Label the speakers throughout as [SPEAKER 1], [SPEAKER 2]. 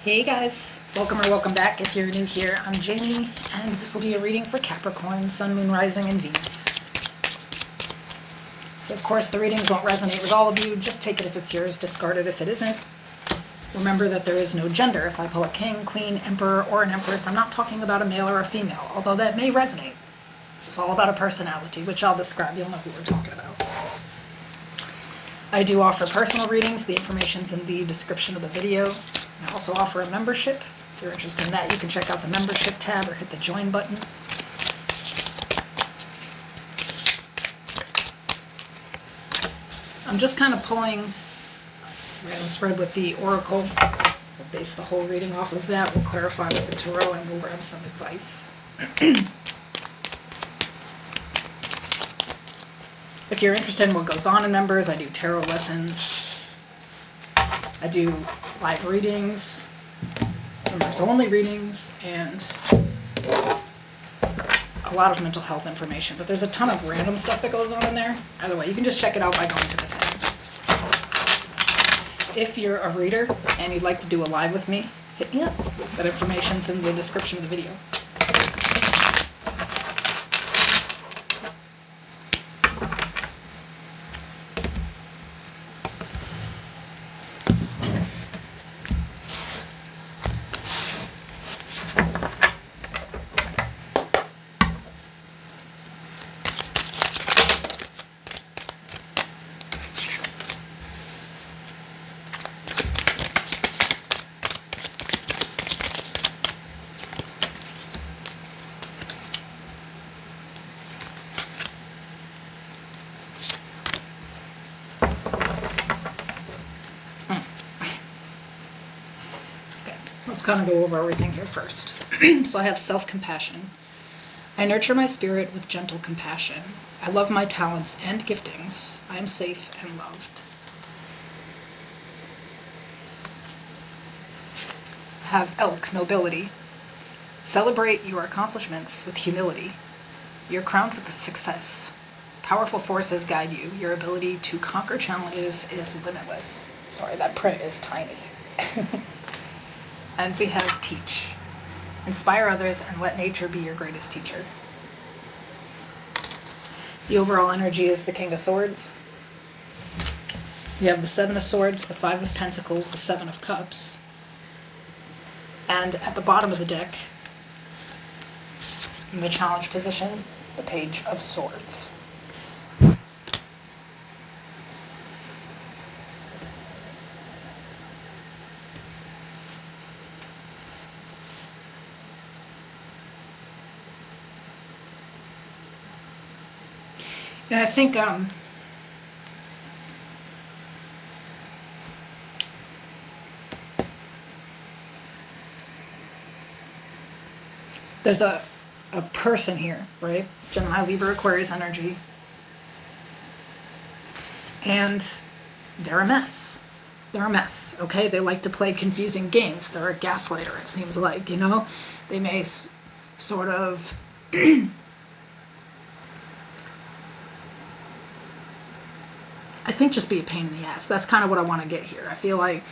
[SPEAKER 1] Hey guys, welcome or welcome back. If you're new here, I'm Jamie, and this will be a reading for Capricorn, Sun, Moon, Rising, and Venus. So of course the readings won't resonate with all of you, just take it if it's yours, discard it if it isn't. Remember that there is no gender. If I pull a king, queen, emperor, or an empress, I'm not talking about a male or a female, although that may resonate. It's all about a personality, which I'll describe. You'll know who we're talking about. I do offer personal readings. The information's in the description of the video. I also offer a membership. If you're interested in that, you can check out the membership tab or hit the join button. I'm just kind of pulling, we're going to spread with the oracle. We'll base the whole reading off of that. We'll clarify with the tarot and we'll grab some advice. If you're interested in what goes on in members, I do tarot lessons. I do live readings, members only readings, and a lot of mental health information. But there's a ton of random stuff that goes on in there. Either way, you can just check it out by going to the tab. If you're a reader and you'd like to do a live with me, hit me up. That information's in the description of the video. Let's kind of go over everything here first. So I have self-compassion. I nurture my spirit with gentle compassion. I love my talents and giftings. I am safe and loved. I have elk, nobility. Celebrate your accomplishments with humility. You're crowned with success. Powerful forces guide you. Your ability to conquer challenges is limitless. Sorry, that print is tiny. And we have teach. Inspire others and let nature be your greatest teacher. The overall energy is the King of Swords. We have the Seven of Swords, the Five of Pentacles, the Seven of Cups. And at the bottom of the deck, in the challenge position, the Page of Swords. And I think there's a person here, right? Gemini, Libra, Aquarius energy. And they're a mess. They're a mess, okay? They like to play confusing games. They're a gaslighter, it seems like, you know? They may sort of... I think just be a pain in the ass. That's kind of what I want to get here. I feel like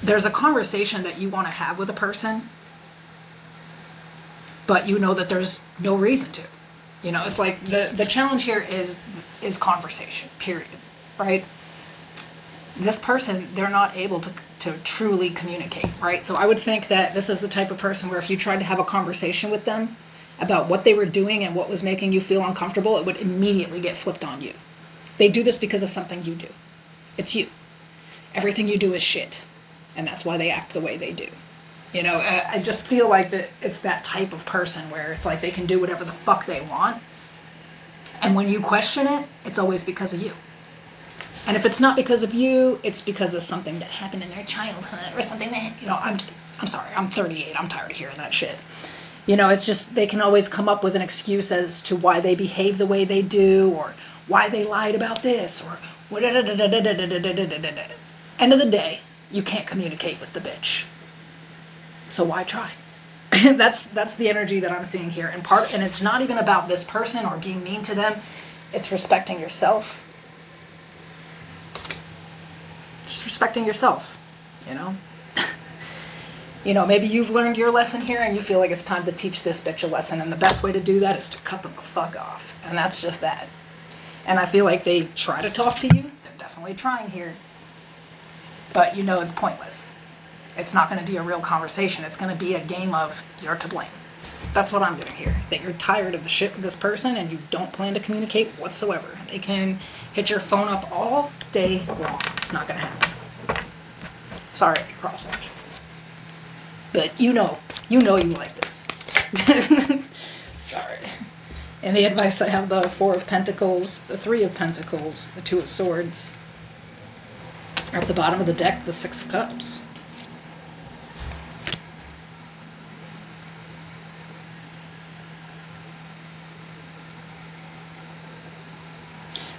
[SPEAKER 1] there's a conversation that you want to have with a person, but you know that there's no reason to. You know, it's like the challenge here is conversation, period, right? This person, they're not able to truly communicate, right? So I would think that this is the type of person where if you tried to have a conversation with them about what they were doing and what was making you feel uncomfortable, it would immediately get flipped on you. They do this because of something you do. It's you. Everything you do is shit. And that's why they act the way they do. You know, I just feel like that it's that type of person where it's like they can do whatever the fuck they want. And when you question it, it's always because of you. And if it's not because of you, it's because of something that happened in their childhood or something that, you know, I'm sorry, I'm 38. I'm tired of hearing that shit. You know, it's just they can always come up with an excuse as to why they behave the way they do or why they lied about this or end of the day, you can't communicate with the bitch. So why try? That's the energy that I'm seeing here. And it's not even about this person or being mean to them. It's respecting yourself. Just respecting yourself. you know? You know, maybe you've learned your lesson here and you feel like it's time to teach this bitch a lesson, and the best way to do that is to cut them the fuck off. And that's just that. And I feel like they try to talk to you. They're definitely trying here. But you know it's pointless. It's not going to be a real conversation. It's going to be a game of you're to blame. That's what I'm doing here. That you're tired of the shit with this person and you don't plan to communicate whatsoever. They can hit your phone up all day long. It's not going to happen. Sorry if you're cross-watching. But you know you like this. Sorry. And the advice, I have the 4 of Pentacles, the 3 of Pentacles, the 2 of Swords. At the bottom of the deck, the 6 of Cups.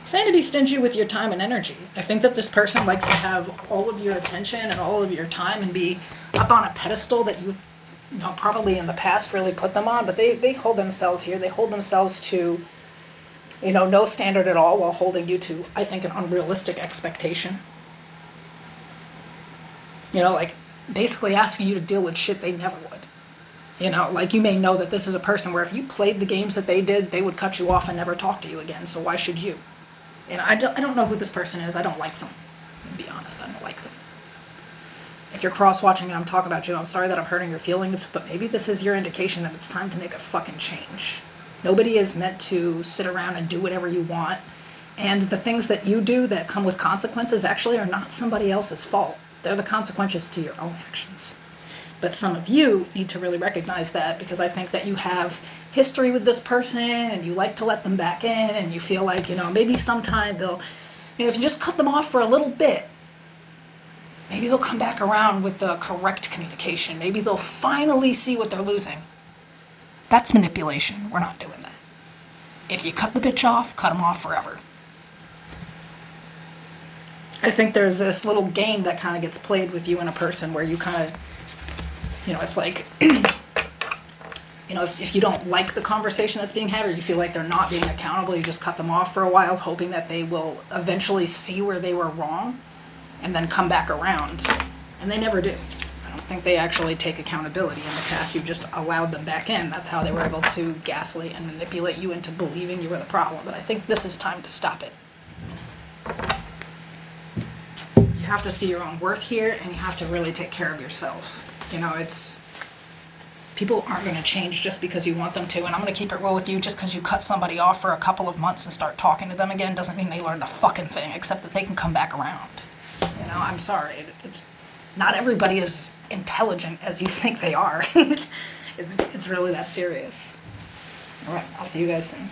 [SPEAKER 1] Saying to be stingy with your time and energy. I think that this person likes to have all of your attention and all of your time and be up on a pedestal that you know, probably in the past really put them on, but they hold themselves here. They hold themselves to, you know, no standard at all while holding you to, I think, an unrealistic expectation. You know, like basically asking you to deal with shit they never would. You know, like you may know that this is a person where if you played the games that they did, they would cut you off and never talk to you again. So why should you? And I don't know who this person is. I don't like them. To be honest, I don't like them. If you're cross-watching and I'm talking about you, I'm sorry that I'm hurting your feelings, but maybe this is your indication that it's time to make a fucking change. Nobody is meant to sit around and do whatever you want. And the things that you do that come with consequences actually are not somebody else's fault. They're the consequences to your own actions. But some of you need to really recognize that, because I think that you have history with this person and you like to let them back in, and you feel like, you know, maybe sometime they'll, you know, if you just cut them off for a little bit, maybe they'll come back around with the correct communication. Maybe they'll finally see what they're losing. That's manipulation. We're not doing that. If you cut the bitch off, cut them off forever. I think there's this little game that kind of gets played with you and a person where you kind of, you know, it's like, you know, if you don't like the conversation that's being had, or you feel like they're not being accountable, you just cut them off for a while, hoping that they will eventually see where they were wrong and then come back around. And they never do. I don't think they actually take accountability. In the past, you just allowed them back in. That's how they were able to gaslight and manipulate you into believing you were the problem. But I think this is time to stop it. You have to see your own worth here, and you have to really take care of yourself. You know, people aren't going to change just because you want them to. And I'm going to keep it real with you. Just because you cut somebody off for a couple of months and start talking to them again doesn't mean they learned a fucking thing, except that they can come back around. You know, I'm sorry. It's not everybody as intelligent as you think they are. It's really that serious. All right, I'll see you guys soon.